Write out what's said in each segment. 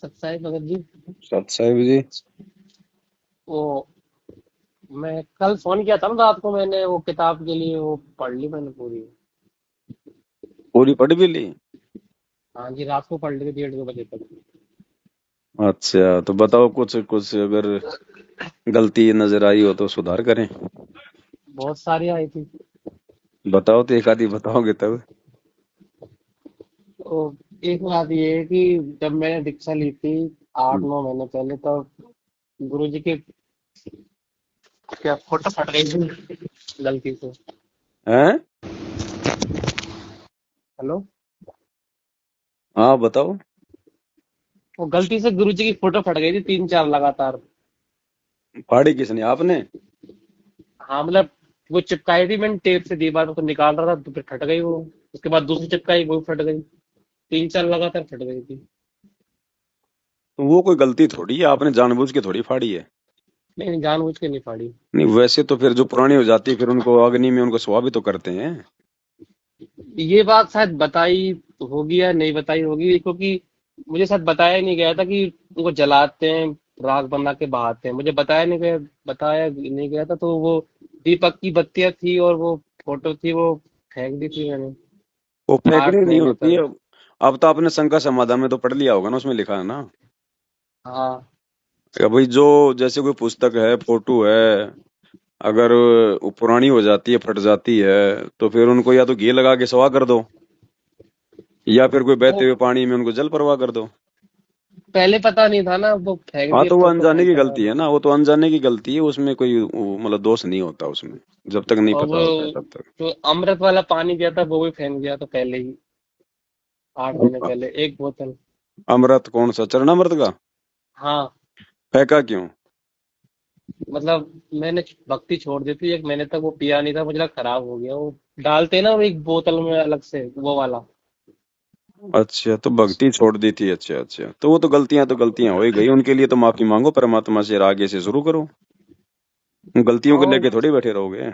सत्साई भगत जी। सत साहिब जी। वो मैं कल फोन किया था ना रात को, मैंने वो किताब के लिए वो पढ़ ली मैंने पूरी। पूरी पढ़ भी ली? हाँ जी, रात को पढ़ ली थी 1:30 बजे तक। अच्छा तो बताओ, कुछ कुछ अगर गलती नजर आई हो तो सुधार करें। बहुत सारी आई थी। बताओ तो, एक आधी बताओगे तब। तो एक बात ये है कि जब मैंने दीक्षा ली थी आठ हम्म। नौ महीने पहले, तब गुरु जी की क्या फोटो फट गई थी गलती से। हैं? हेलो। हाँ बताओ। वो गलती से गुरु जी की फोटो फट गई थी 3 4 लगातार। फाड़ी किसने, आपने? हाँ मतलब वो चिपकाई थी मैंने टेप से दीवार पर, तो निकाल रहा था तो फिर फट गई वो। उसके बाद दूसरी चिपकाई, वो भी फट गई। 3 4 लगातार फट गई थी। तो वो कोई गलती थोड़ी है, आपने जानबूझ के थोड़ी फाड़ी है। नहीं नहीं, जानबूझ के नहीं फाड़ी। नहीं, वैसे तो फिर जो पुरानी हो जाती है फिर उनको अग्नि में उनको सुहा भी तो करते हैं। ये बात शायद बताई होगी या नहीं बताई होगी, क्योंकि मुझे शायद बताया नहीं गया था कि उनको जलाते हैं, राख बना के बहाते हैं। मुझे बताया नहीं गया था। तो वो दीपक की बत्तियां थी और वो फोटो थी, वो फेंक दी थी मैंने वो फेंकने आठ नहीं महीने होती है। पहले। अब तो आपने शंकर समाधान में तो पढ़ लिया होगा ना, उसमें लिखा है ना हाँ। कि भाई जो, जैसे कोई पुस्तक है, फोटो है, अगर वो पुरानी हो जाती है, फट जाती है, तो फिर उनको या तो घी लगा के स्वाह कर दो, या फिर कोई वो बहते हुए पानी में उनको जल प्रवाह कर दो। पहले पता नहीं था ना, वो फेंक हाँ दिए तो वो फोटो अनजाने की खींचा गलती मैंने। है ना, वो तो अनजाने की गलती है, उसमें कोई मतलब दोष नहीं होता उसमें, जब तक नहीं और पता वो होता है तब तक। जो अमृत वाला पानी दिया था वो भी फेंक दिया था पहले ही, 8 महीने पहले, एक बोतल। अमृत कौन सा, चरणामृत का? हाँ। फेंका क्यों? मतलब मैंने भक्ति छोड़ दी थी 1 महीने तक, वो पिया नहीं था, मुझे लगा खराब हो गया। वो डालते ना वो एक बोतल में अलग से, वो वाला। अच्छा तो भक्ति छोड़ दी थी, अच्छा अच्छा, तो गलतियां हो ही गई, उनके लिए तो माफी मांगो परमात्मा से, और आगे से शुरू करो। गलतियों को और लेके थोड़ी बैठे रहोगे।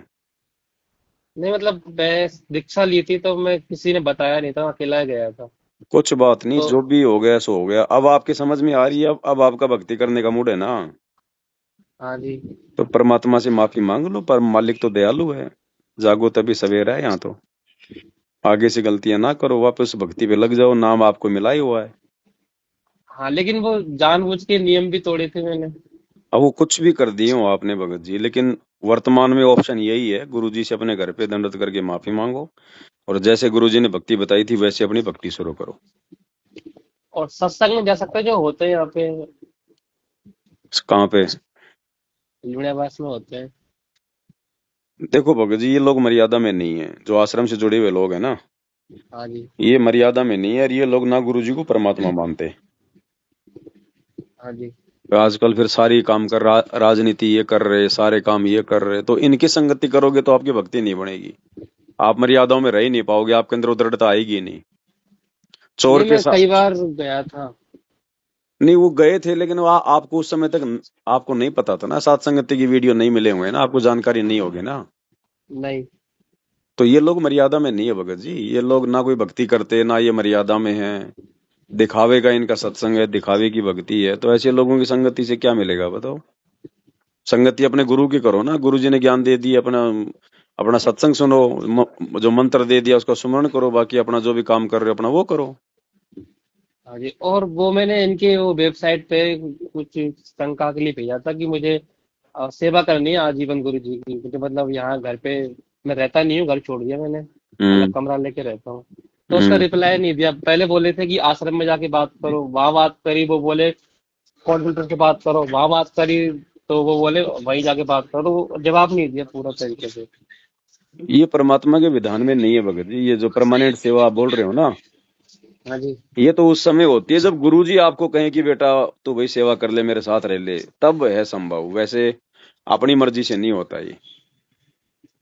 नहीं मतलब मैं दीक्षा ली थी तो मैं, किसी ने बताया नहीं था, अकेला ही गया था। कुछ बात नहीं, तो जो भी हो गया सो हो गया, अब आपकी समझ में आ रही है, अब आपका भक्ति करने का मूड है ना, हाँ जी। तो परमात्मा से माफी मांग लो, पर मालिक तो दयालु है। जागो तभी सवेरा है यहाँ तो। आगे से गलतियां ना करो, वापस भक्ति पे लग जाओ, नाम आपको मिला ही हुआ है। हाँ लेकिन वो जानबूझ के नियम भी तोड़े थे मैंने। अब वो कुछ भी कर दिए हो आपने भगत जी, लेकिन वर्तमान में ऑप्शन यही है, गुरु जी से अपने घर पे दंडवत करके माफी मांगो, और जैसे गुरु जी ने भक्ति बताई थी वैसे अपनी भक्ति शुरू करो। और सत्संग में जा सकते हैं जो होते हैं यहाँ पे, कहाँ पे? लीलावास में होते हैं। देखो भगत जी, ये लोग मर्यादा में नहीं है, जो आश्रम से जुड़े हुए लोग हैं ना, हाँ जी। ये मर्यादा में नहीं है, और ये लोग ना गुरु जी को परमात्मा मानते। हाँ जी। आजकल फिर सारी काम राजनीति ये कर रहे, सारे काम ये कर रहे, तो इनकी संगति करोगे तो आपकी भक्ति नहीं बनेगी। आप मर्यादाओं में रह ही नहीं पाओगे, आपके अंदर उदृढ़ता आएगी नहीं। चोर नहीं के मैं साथ। कई बार गया था। नहीं, वो गए थे, लेकिन वो आपको उस समय तक आपको नहीं पता था ना, सात संगति की वीडियो नहीं मिले हुए ना, आपको जानकारी नहीं होगी ना। नहीं। तो ये लोग मर्यादा में नहीं है भगत जी, ये लोग ना कोई भक्ति करते, ना ये मर्यादा में है। दिखावे का इनका सत्संग है, दिखावे की भक्ति है, तो ऐसे लोगों की संगति से क्या मिलेगा बताओ। संगति अपने गुरु की करो ना, गुरु जी ने ज्ञान दे दिया, अपना अपना सत्संग सुनो, जो मंत्र दे दिया उसका सुमरण करो, बाकी अपना जो भी काम कर रहे हो अपना वो करो। हाँ जी। और वो मैंने इनके वो वेबसाइट पे कुछ शंका के लिए भेजा था कि मुझे सेवा करनी है आजीवन गुरु जी की। मुझे मतलब यहाँ घर पे मैं रहता नहीं हूँ, घर छोड़ दिया मैंने, अलग हम्म। कमरा लेके रहता हूँ। तो उसका हम्म। रिप्लाई नहीं दिया। पहले बोले थे कि आश्रम में जाके बात करो, वहां बात करी, वो बोले कोऑर्डिनेटर से बात करो, वहां बात करी, तो वो बोले वहीं जाके बात करो। तो वो जवाब नहीं दिया पूरा तरीके से। ये परमात्मा के विधान में नहीं है भगत जी, ये जो परमानेंट सेवा आप बोल रहे हो ना, हाँ जी। ये तो उस समय होती है जब गुरुजी आपको कहें कि बेटा तू भाई सेवा कर ले, मेरे साथ रह ले, तब है संभव, वैसे अपनी मर्जी से नहीं होता ये।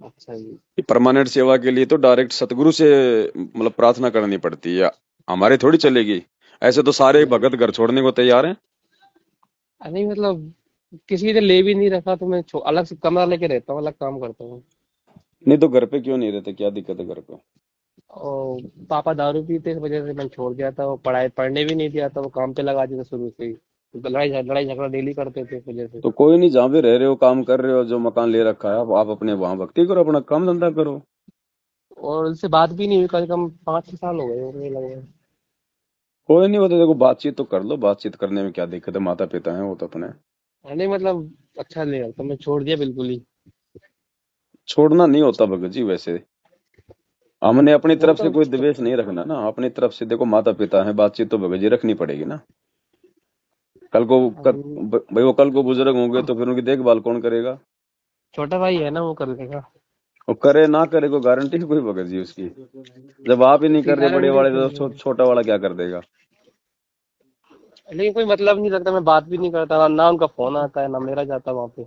अच्छा जी। परमानेंट सेवा के लिए तो डायरेक्ट सतगुरु से मतलब प्रार्थना करनी पड़ती है, हमारी थोड़ी चलेगी। ऐसे तो सारे नहीं भगत घर छोड़ने को तैयार हैं। नहीं मतलब किसी ने ले भी नहीं रखा, तो मैं अलग से कमरा लेके रहता हूँ, अलग काम करता हूँ। नहीं तो घर पे क्यों नहीं रहते, क्या दिक्कत है घर पे? और पापा दारू पीते, इस वजह से मैंने छोड़ दिया था। वो पढ़ाई पढ़ने भी नहीं दिया था, वो काम पे लगा दिया था शुरू से ही। तो लड़ाई झगड़ा डेली करते थे इस वजह से। तो कोई नहीं, जहाँ भी रह रहे हो, काम कर रहे हो, जो मकान ले रखा है, आप अपने वहां भक्ति करो, अपना काम धंधा करो। और उनसे बात भी नहीं हुई, कम से कम 5-6 साल हो गए होंगे लगभग। कोई नहीं, वो तो देखो, बातचीत तो कर लो, बातचीत करने में क्या दिक्कत है, माता पिता है वो तो अपने। नहीं मतलब अच्छा नहीं लगता, मैं छोड़ दिया बिल्कुल ही। छोड़ना नहीं होता भगत जी वैसे। हमने अपनी वो तरफ से तो कोई द्वेष नहीं रखना ना, अपनी तरफ से देखो, माता पिता है, बातचीत तो भगत जी रखनी पड़ेगी ना। कल को अभी भाई वो कल को बुजुर्ग होंगे तो फिर उनकी देखभाल कौन करेगा? छोटा भाई है ना, वो कर लेगा। वो करे ना करे, कोई गारंटी कोई भगत जी उसकी? जब आप ही नहीं उसकी कर रहे बड़े गारंटी वाले, तो तो नहीं है। छोटा वाला क्या कर देगा? लेकिन कोई मतलब नहीं लगता, मैं बात भी नहीं करता ना उनका फोन आता है ना मेरा जाता वहां पे।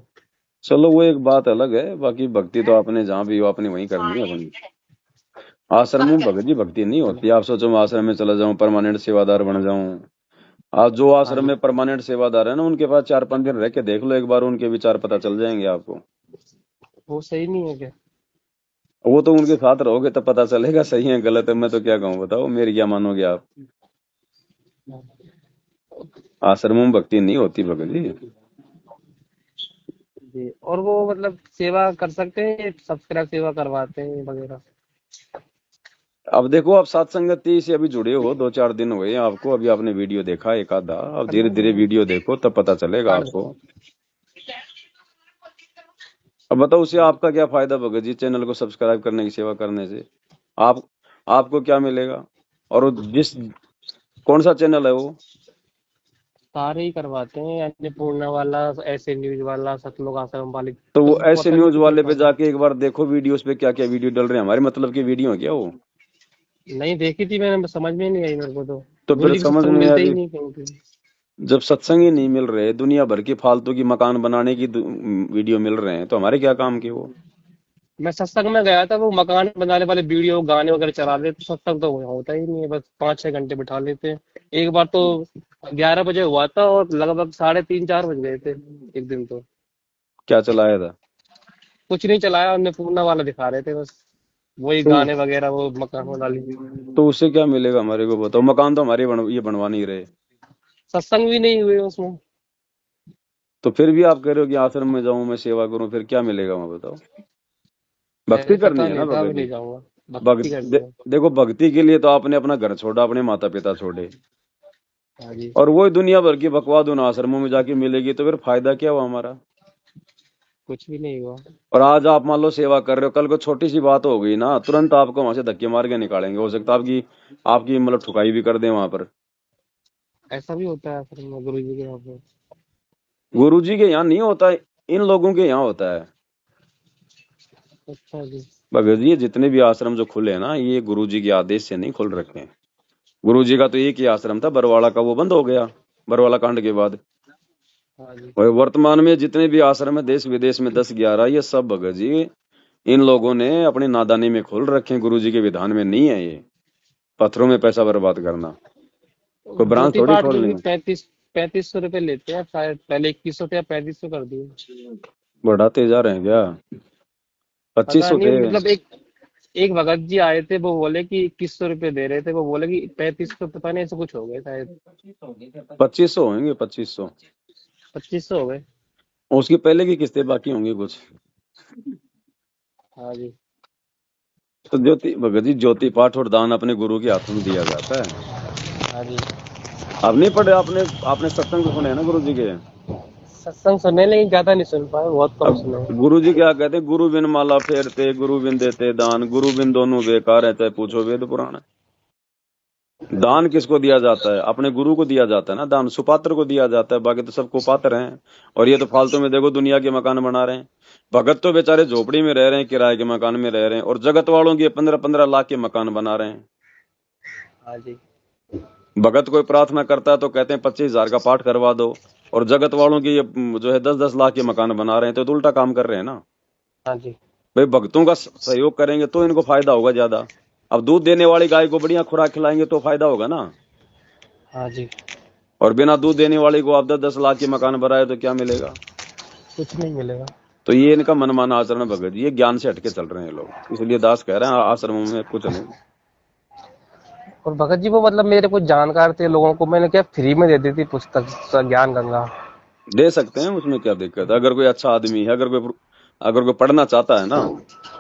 चलो वो एक बात अलग है, बाकी भक्ति तो आपने जहाँ भी हो आपने वहीं करनी है अपनी। आश्रम में भगत जी भक्ति नहीं चलो। होती। आप सोचो मैं आश्रम में चला जाऊं, परमानेंट सेवादार बन जाऊं। आप जो हाँ आश्रम जी। में परमानेंट सेवादार है ना, उनके पास 4-5 दिन रह के देख लो एक बार, उनके विचार पता चल जाएंगे आपको। वो सही नहीं है क्या? वो तो उनके साथ रहोगे तब पता चलेगा सही है गलत है, मैं तो क्या कहूँ बताओ, मेरी क्या मानोगे आप? आश्रमों में भक्ति नहीं होती भगत जी। जी, और वो मतलब सेवा कर सकते हैं, सब्सक्राइब सेवा करवाते हैं वगैरह? अब देखो, आप सात संगति से अभी जुड़े हो, 2-4 दिन हुए हैं आपको, अभी आपने वीडियो देखा एक आधा, अब धीरे धीरे वीडियो देखो तब पता चलेगा काट दो। आपको। अब बताओ उससे आपका क्या फायदा भगत जी, चैनल को सब्सक्राइब करने की, सेवा करने से आप आपको क्या मिलेगा? और वो जिस कौन सा चैनल है वो? सारे ही करवाते हैं, अन्नपूर्णा वाला, ऐसे न्यूज वाला, सतलोक आश्रम वाले, तो वो तो ऐसे पता नहीं न्यूज कितने वाले पे सारे। जाके एक बार देखो वीडियोस पे क्या क्या वीडियो डल रहे हैं, हमारे मतलब की वीडियो है क्या वो? नहीं देखी थी मैंने, समझ में नहीं आई मेरे को तो। तो गुरु फिर जी के समझ सत्संग नहीं आ मिलते ही रही। नहीं कहीं पे। जब सत्संग ही नहीं मिल रहे, दुनिया भर की फालतू की मकान बनाने की वीडियो मिल रहे हैं, तो हमारे क्या काम के वो? मैं सत्संग में गया था, वो मकान बनाने वाले वीडियो गाने वगैरह चला रहे थे, सत्संग तो होता ही नहीं है, बस 5-6 घंटे बिठा लेते हैं। एक बार तो 11 बजे हुआ था और लगभग 3:30-4 बज गए थे एक दिन तो। क्या चलाया था? कुछ नहीं चलाया, अन्नपूर्णा वाला दिखा रहे थे बस, वही तो गाने वगैरह, वो मकान वाली। तो उससे क्या मिलेगा हमारे को बताओ? मकान तो हमारे ये बनवा नहीं रहे। सत्संग भी नहीं हुए उसमें। तो फिर भी आप कह रहे हो कि आश्रम में जाऊं, मैं सेवा करूं, फिर क्या मिलेगा वहां बताओ? भक्ति करनी पता है ना नहीं था, भगत अभी जी। नहीं जाऊंगा। भक्ति करनी है। देखो, भक्ति के लिए तो आपने अपना घर छोड़ा, अपने माता पिता छोड़े, हाँ जी। और वही दुनिया भर की बकवाद उन आश्रमों में जाके मिलेगी, तो फिर फायदा क्या हुआ हमारा? कुछ भी नहीं हुआ। और आज आप मान लो सेवा कर रहे हो, कल को छोटी सी बात हो गई ना, तुरंत आपको वहां से धक्के मार के निकालेंगे, हो सकता है आपकी आपकी मतलब ठुकाई भी कर दें वहां पर। ऐसा भी होता है फिर गुरु जी के यहाँ पे? गुरु जी के यहाँ नहीं होता है, इन लोगों के यहाँ होता है। अच्छा जी। भगत जी, ये जितने भी आश्रम जो खुले हैं ना, ये गुरु जी के आदेश से नहीं खुल रखे हैं। गुरु जी का तो एक ही आश्रम था बरवाड़ा का, वो बंद हो गया बरवाड़ा कांड के बाद। हाँ जी। और वर्तमान में जितने भी आश्रम है देश विदेश में, 10-11, ये सब भगत जी इन लोगों ने अपनी नादानी में खोल रखे हैं, गुरु जी के विधान में नहीं है ये। पत्थरों में पैसा बर्बाद करना, कोई ब्रांच ज्योति थोड़ी पाठ के खोलनी भी है। 3500 रुपये लेते हैं शायद, पहले 2100 थे, अब 3500 कर दिए। बढ़ाते जा रहे हैं क्या? पच्चीस पता सौ नहीं, थे मतलब एक एक भगत जी आए थे, वो बोले कि 2100 रुपये दे रहे थे, वो बोले कि 3500, पता नहीं ऐसा कुछ हो गया शायद। 2500 होंगे, 2500। 2500 हो गए। उसकी पहले की किस्तें बाकी होंगी कुछ। हाँ जी। तो ज्योति भगत जी, ज्योति पाठ और दान अपने गुरु के हाथों में दिया जाता है। हाँ जी। अब नहीं पढ़े आपने? आपने सत्संग तो सुने हैं ना गुरु जी के? सत्संग सुने लेकिन ज्यादा नहीं सुन पाए, बहुत कम अब सुने। गुरु जी क्या कहते हैं? गुरु बिन माला फेरते, गुरु बिन देते दान, गुरु बिन दोनों बेकार है, चाहे पूछो वेद पुराण। दान किसको दिया जाता है? अपने गुरु को दिया जाता है ना दान, सुपात्र को दिया जाता है, बाकी तो सबको पात्र हैं। और ये तो फालतू में देखो दुनिया के मकान बना रहे हैं। भगत तो बेचारे झोपड़ी में रह रहे हैं, किराए के मकान में रह रहे हैं, और जगत वालों के 15-15 लाख के मकान बना रहे हैं। हाँ जी। भगत कोई प्रार्थना करता है तो कहते हैं 25,000 का पाठ करवा दो, और जगत वालों की ये जो है 10-10 लाख के मकान बना रहे हैं, तो उल्टा काम कर रहे हैं ना। हाँ जी। भाई भक्तों का सहयोग करेंगे तो इनको फायदा होगा ज्यादा। अब दूध देने वाली गाय को बढ़िया खुराक खिलाएंगे तो फायदा होगा ना। हाँ जी। और बिना दूध देने वाली को आप 10-10 लाख के मकान बनाए तो क्या मिलेगा? कुछ नहीं मिलेगा। तो ये इनका मनमाना आचरण है भगत जी, ये ज्ञान से हटके चल रहे हैं लोग, इसलिए दास कह रहे हैं आश्रमों में कुछ नहीं। और भगत जी वो मतलब मेरे कुछ जानकार थे लोगों को मैंने क्या फ्री में दे दी थी पुस्तक ज्ञान गंगा। दे सकते हैं, उसमें क्या दिक्कत है? अगर कोई अच्छा आदमी है, अगर कोई पढ़ना चाहता है ना,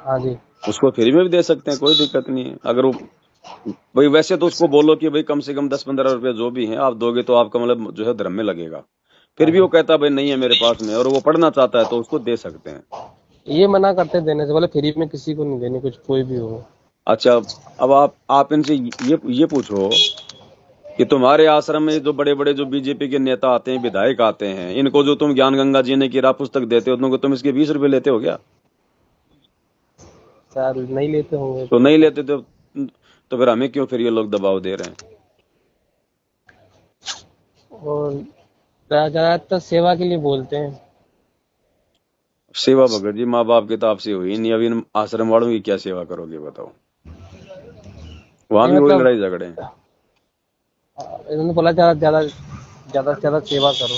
हाँ जी। उसको फ्री में भी दे सकते हैं, कोई दिक्कत नहीं है। अगर वो भाई, वैसे तो उसको बोलो कि भाई कम से कम 10-15 रुपए जो भी हैं आप दोगे तो आपका मतलब जो है धर्म में लगेगा। फिर हाँ भी वो जी। कहता भाई नहीं है मेरे पास में, और वो पढ़ना चाहता है तो उसको दे सकते हैं। ये मना करते हैं देने से, बोले फ्री में किसी को नहीं देनी कुछ कोई भी हो। अच्छा, अब आप इनसे ये पूछो कि तुम्हारे आश्रम में जो बड़े बड़े जो बीजेपी के नेता आते हैं, विधायक आते हैं, इनको जो तुम ज्ञान गंगा जीने की राह पुस्तक देते हो, तुमको तुम इसके 20 रुपए लेते हो क्या? शायद नहीं लेते होंगे तो क्या नहीं पता। लेते तो फिर हमें क्यों फिर ये लोग दबाव दे रहे हैं? और ज्यादातर सेवा के लिए बोलते हैं। सेवा भगत जी, माँ बाप की तो आपसे हुई नहीं, अभी इन आश्रम वालों की क्या सेवा करोगे बताओ? वहां नहीं भी वही मतलब लड़ाई झगड़े हैं। इन्होंने बोला ज्यादा ज्यादा ज्यादा से ज्यादा सेवा करो।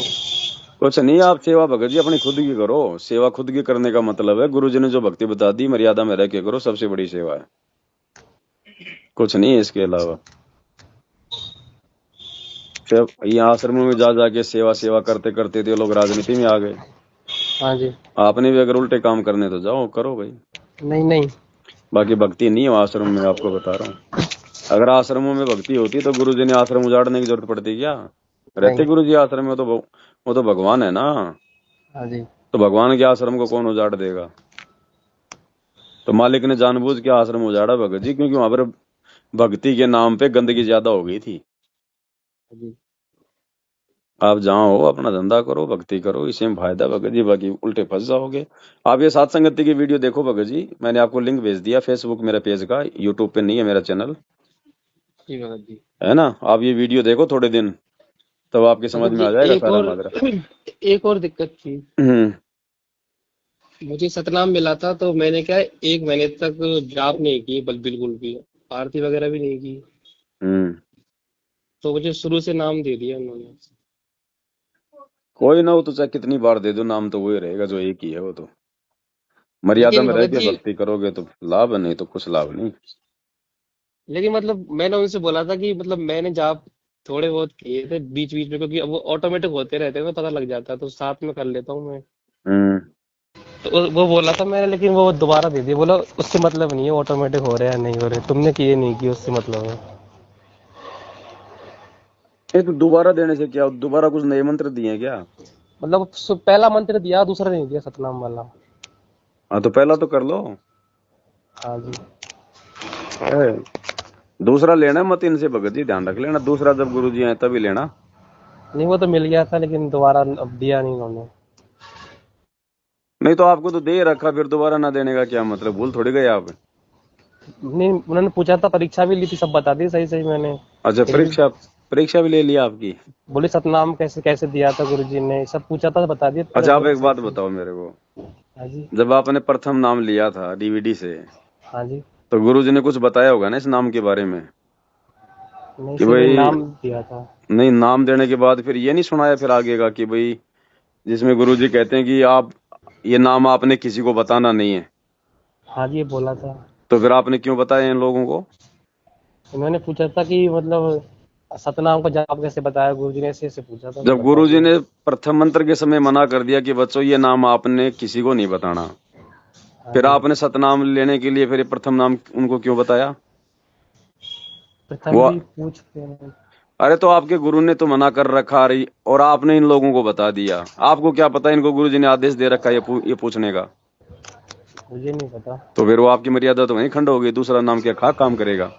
कुछ नहीं, आप सेवा भगत जी अपनी खुद की करो। सेवा खुद की करने का मतलब है, गुरु जी ने जो भक्ति बता दी, मर्यादा में रह के करो, सबसे बड़ी सेवा है। कुछ नहीं है इसके अलावा। यहाँ आश्रमों में जा जाके सेवा सेवा करते करते थे लोग राजनीति में आ गए। हाँ जी। आपने भी अगर उल्टे काम करने तो जाओ, करो भाई। नहीं नहीं। बाकी भक्ति नहीं है आश्रम में, आपको बता रहा हूँ। अगर आश्रमों में भक्ति होती तो गुरु जी ने आश्रम उजाड़ने की जरूरत पड़ती क्या? रहते नहीं। गुरु जी आश्रम में तो वो तो भगवान है ना। हाँ जी। तो भगवान के आश्रम को कौन उजाड़ देगा? तो मालिक ने जानबूझ के आश्रम उजाड़ा भगत जी, क्योंकि वहां पर भक्ति के नाम पे गंदगी ज्यादा हो गई थी। हाँ जी। आप जहाँ हो अपना धंधा करो, भक्ति करो, इसी में फायदा भगत जी, बाकी उल्टे फंस जाओगे। आप ये सात संगति की वीडियो देखो भगत जी, मैंने आपको लिंक भेज दिया फेसबुक मेरे पेज का, यूट्यूब पे नहीं है मेरा चैनल, जी भगत जी। है ना? आप ये वीडियो देखो थोड़े दिन, तब आपकी समझ भगत में जी आ जाएगा एक सारा और माजरा। एक और दिक्कत थी। हम्म। मुझे सतनाम मिला था तो मैंने क्या है, 1 महीने तक जाप नहीं की बल बिल्कुल भी। आरती वगैरह भी नहीं की। हम्म। तो मुझे शुरू से नाम दे दिया उन्होंने। कोई ना, हो तो चाहे कितनी बार दे दो, नाम तो वही रहेगा जो एक ही है। वो तो मर्यादा लेकिन में रह भगत के जी, भक्ति करोगे तो लाभ है, नहीं तो कुछ लाभ नहीं। लेकिन मतलब मैंने उनसे बोला था कि मतलब मैंने जाप थोड़े बहुत किए थे बीच बीच में, क्योंकि अब वो ऑटोमेटिक होते रहते हैं तो पता लग जाता है, तो साथ में कर लेता हूँ मैं। हम्म। तो वो बोला था मैंने, लेकिन वो दोबारा दे दिया, बोला उससे मतलब नहीं है ऑटोमेटिक हो रहे हैं या नहीं हो रहे, तुमने किए नहीं किए उससे मतलब है। ये तो दोबारा देने से क्या, दोबारा कुछ नए मंत्र दिए हैं क्या? मतलब पहला मंत्र दिया दूसरा नहीं दिया सतनाम वाला। हाँ तो पहला तो कर लो। हाँ जी। है। दूसरा लेना मत इनसे भगत जी, ध्यान रख लेना, दूसरा जब गुरु जी आए तभी लेना। नहीं वो तो मिल गया था लेकिन दोबारा अब दिया नहीं उन्होंने। नहीं तो आपको तो दे रखा, फिर दोबारा ना देने का क्या मतलब? भूल थोड़ी गए आप। नहीं उन्होंने पूछा था, परीक्षा भी ली थी, सब बता दी सही सही मैंने। अच्छा, फिर भी परीक्षा परीक्षा भी ले लिया आपकी? बोले सतनाम कैसे कैसे दिया था गुरुजी ने, सब पूछा था बता दिया मैंने, अच्छा, आप बोले एक सही बात सही। बताओ मेरे को, हाँ जी। जब आपने प्रथम नाम लिया था डीवीडी से, हाँ जी। तो गुरु जी ने कुछ बताया होगा ना इस नाम के बारे में? नहीं कि सिर्फ एक भाई, नाम दिया था। नहीं नाम देने के बाद फिर ये नहीं सुनाया फिर आगे का कि भाई, जिसमें गुरु जी कहते हैं कि आप ये नाम आपने किसी को बताना नहीं है, हाँ जी ये बोला था। तो फिर आपने क्यों बताया इन लोगों को? उन्होंने पूछा था कि मतलब सतनाम को जाप कैसे बताया गुरुजी ने, ऐसे ऐसे पूछा था, मैं जब बता गुरु जी दिया। ने प्रथम मंत्र के समय मना कर दिया कि बच्चों ये नाम आपने किसी को नहीं बताना, हाँ फिर जी। आपने सतनाम लेने के लिए फिर ये प्रथम नाम उनको क्यों बताया? प्रथम वो, भी पूछ के। अरे तो आपके गुरु ने तो मना कर रखा रही, और आपने इन लोगों को बता दिया। आपको क्या पता इनको गुरु जी ने आदेश दे रखा है ये पूछने का? मुझे नहीं पता। तो फिर वो आपकी मर्यादा तो वहीं खंड हो गई, दूसरा नाम क्या खा काम करेगा?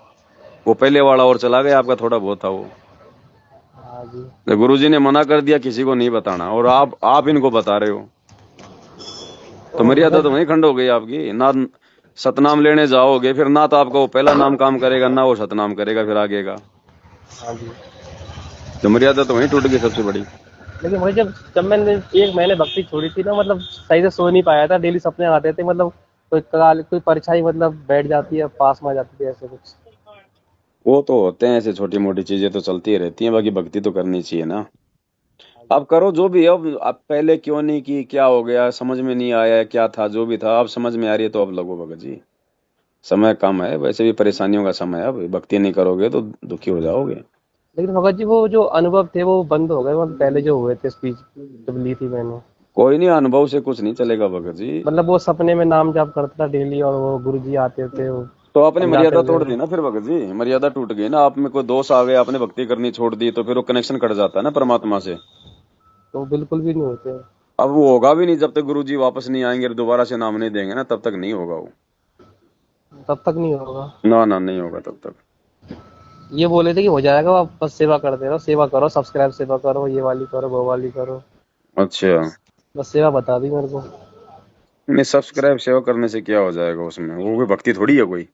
वो पहले वाला और चला गया, आपका थोड़ा बहुत था वो। हाँ जी। तो गुरु जी ने मना कर दिया किसी को नहीं बताना, और आप इनको बता रहे हो, तो और मर्यादा तो भगत। वहीं खंड हो गई आपकी ना। सतनाम लेने जाओगे फिर ना तो आपका वो पहला नाम काम करेगा, ना वो सतनाम करेगा फिर आगे का। हाँ जी। तो मर्यादा तो वहीं टूट गई सबसे बड़ी। लेकिन मुझे जब जब मैंने 1 महीने भक्ति छोड़ी थी ना, मतलब सही से सो नहीं पाया था, डेली सपने आते थे, मतलब कोई परछाई मतलब बैठ जाती है पास में आ जाती थी ऐसे कुछ। वो तो होते हैं ऐसे, छोटी मोटी चीजें तो चलती ही रहती हैं, बाकी भक्ति तो करनी चाहिए ना। हाँ जी। आप करो जो भी है, अब आप पहले क्यों नहीं की, क्या हो गया, समझ में नहीं आया क्या था, जो भी था अब समझ में आ रही है तो अब लगो भगत जी। समय कम है, वैसे भी परेशानियों का समय है। अब भक्ति नहीं करोगे तो दुखी हो जाओगे। लेकिन भगत जी वो जो अनुभव थे वो बंद हो गए, मतलब पहले जो हुए थे स्पीच जब ली थी मैंने। कोई नहीं, अनुभव से कुछ नहीं चलेगा भगत जी। मतलब वो सपने में नाम जाप करता था डेली, और वो गुरु जी आते थे, वो तो आपने समझाते मर्यादा तोड़ थे। दी ना फिर भगत जी, मर्यादा टूट गई ना। आप में कोई दोष आ गए, आपने भक्ति करनी छोड़ दी, तो फिर वो कनेक्शन कट जाता है ना परमात्मा से। तो बिल्कुल भी नहीं होते। अब वो होगा भी नहीं जब तक गुरु जी वापस नहीं आएंगे और दोबारा से नाम नहीं देंगे ना, तब तक नहीं होगा वो। तब तक नहीं होगा। ना ना, नहीं होगा तब तक। ये बोले थे कि हो जाएगा, आप बस सेवा करते रहो, सेवा करो, सब्सक्राइब सेवा करो, ये वाली करो, वो वाली करो। अच्छा। बस सेवा बता दी मेरे को। नहीं, सब्सक्राइब सेवा करने से क्या हो जाएगा उसमें, वो कोई भक्ति थोड़ी है कोई।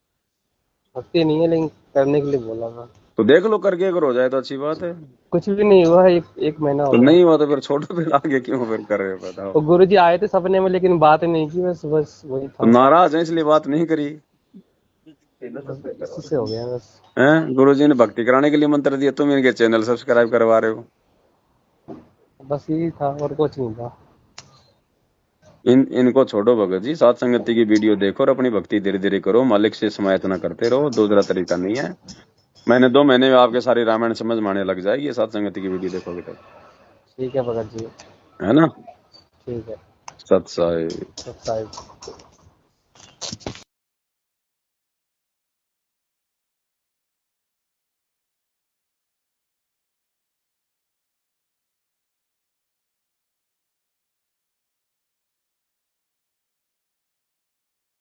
भक्ति नहीं है, लेकिन करने के लिए बोला था। तो देख लो करके, अगर हो जाए तो अच्छी बात है। कुछ भी नहीं हुआ, एक महीना तो हो गया। नहीं हुआ तो फिर छोड़ो, फिर आगे क्यों फिर कर रहे हो बताओ। वो गुरु जी आए थे सपने में, लेकिन बात नहीं की, बस बस वही तो था। नाराज है इसलिए बात नहीं करी। बस इसी से हो गया बस। हैं, गुरु जी ने भक्ति कराने के लिए मंत्र दिया, तुम इनके चैनल सब्सक्राइब करवा रहे हो। बस यही था और कुछ नहीं था। इनको छोड़ो भगत जी, सात संगति की वीडियो देखो और अपनी भक्ति धीरे धीरे करो, मालिक से समायतना करते रहो, दूसरा तरीका नहीं है। मैंने 2 महीने में आपके सारी रामायण समझ में आने लग जाएगी, ये सात संगति की वीडियो देखोगे तो। ठीक है भगत जी। है ना। ठीक है। सत्साई। सब साइड।